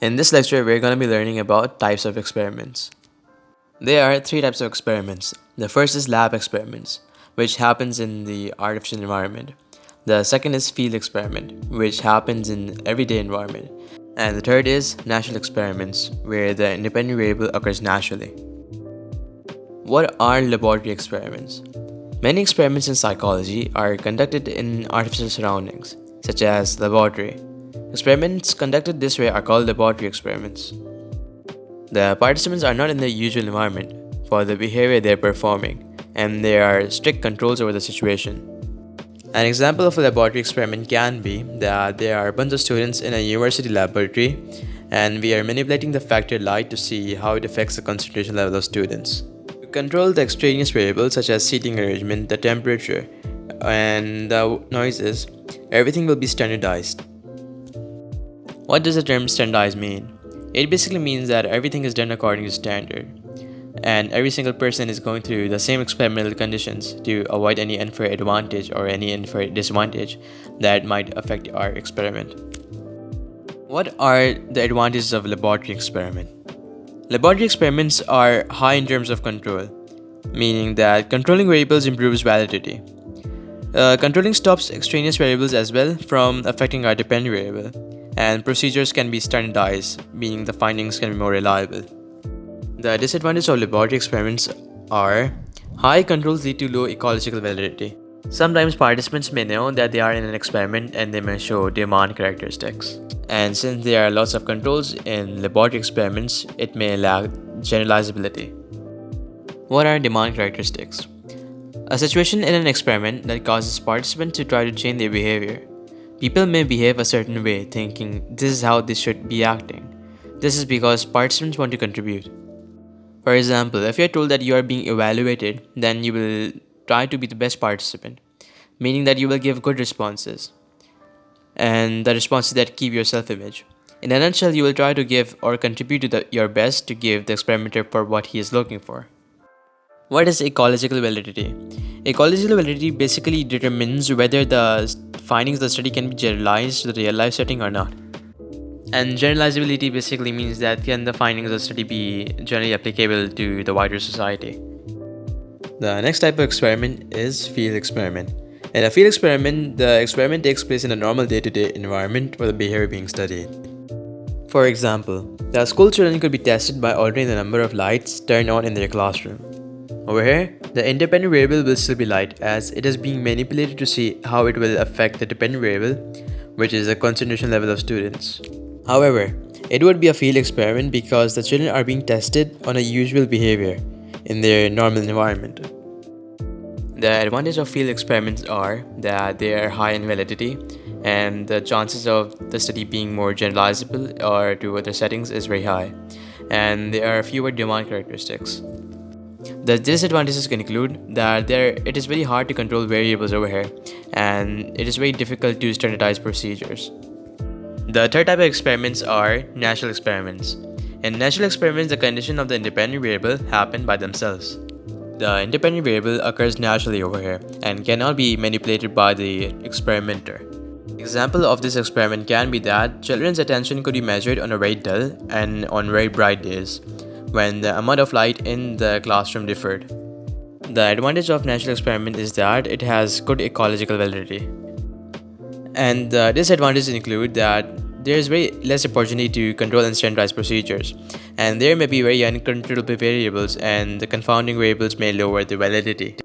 In this lecture, we're going to be learning about types of experiments. There are three types of experiments. The first is lab experiments, which happens in the artificial environment. The second is field experiment, which happens in everyday environment. And the third is natural experiments, where the independent variable occurs naturally. What are laboratory experiments? Many experiments in psychology are conducted in artificial surroundings, such as laboratory. Experiments conducted this way are called laboratory experiments. The participants are not in their usual environment for the behavior they are performing, and there are strict controls over the situation. An example of a laboratory experiment can be that there are a bunch of students in a university laboratory, and we are manipulating the factor light to see how it affects the concentration level of students. To control the extraneous variables such as seating arrangement, the temperature, and the noises, everything will be standardized. What does the term standardized mean? It basically means that everything is done according to standard, and every single person is going through the same experimental conditions to avoid any unfair advantage or any unfair disadvantage that might affect our experiment. What are the advantages of a laboratory experiment? Laboratory experiments are high in terms of control, meaning that controlling variables improves validity. Controlling stops extraneous variables as well from affecting our dependent variable, and procedures can be standardized, meaning the findings can be more reliable. The disadvantages of laboratory experiments are high controls lead to low ecological validity. Sometimes participants may know that they are in an experiment and they may show demand characteristics. And since there are lots of controls in laboratory experiments, it may lack generalizability. What are demand characteristics? A situation in an experiment that causes participants to try to change their behavior. People may behave a certain way, thinking this is how they should be acting. This is because participants want to contribute. For example, if you are told that you are being evaluated, then you will try to be the best participant, meaning that you will give good responses, and the responses that keep your self-image. In a nutshell, you will try to give or contribute to your best to give the experimenter for what he is looking for. What is ecological validity? Ecological validity basically determines whether the findings of the study can be generalized to the real-life setting or not. And generalizability basically means that can the findings of the study be generally applicable to the wider society. The next type of experiment is field experiment. In a field experiment, the experiment takes place in a normal day-to-day environment for the behavior being studied. For example, the school children could be tested by altering the number of lights turned on in their classroom. Over here, the independent variable will still be light as it is being manipulated to see how it will affect the dependent variable, which is the concentration level of students. However, it would be a field experiment because the children are being tested on a usual behavior in their normal environment. The advantage of field experiments are that they are high in validity and the chances of the study being more generalizable or to other settings is very high, and there are fewer demand characteristics. The disadvantages can include that it is very hard to control variables over here, and it is very difficult to standardize procedures. The third type of experiments are natural experiments. In natural experiments, the condition of the independent variable happen by themselves. The independent variable occurs naturally over here and cannot be manipulated by the experimenter. Example of this experiment can be that children's attention could be measured on a very dull and on very bright days, when the amount of light in the classroom differed. The advantage of natural experiment is that it has good ecological validity. And the disadvantages include that there is very less opportunity to control and standardize procedures, and there may be very uncontrollable variables, and the confounding variables may lower the validity.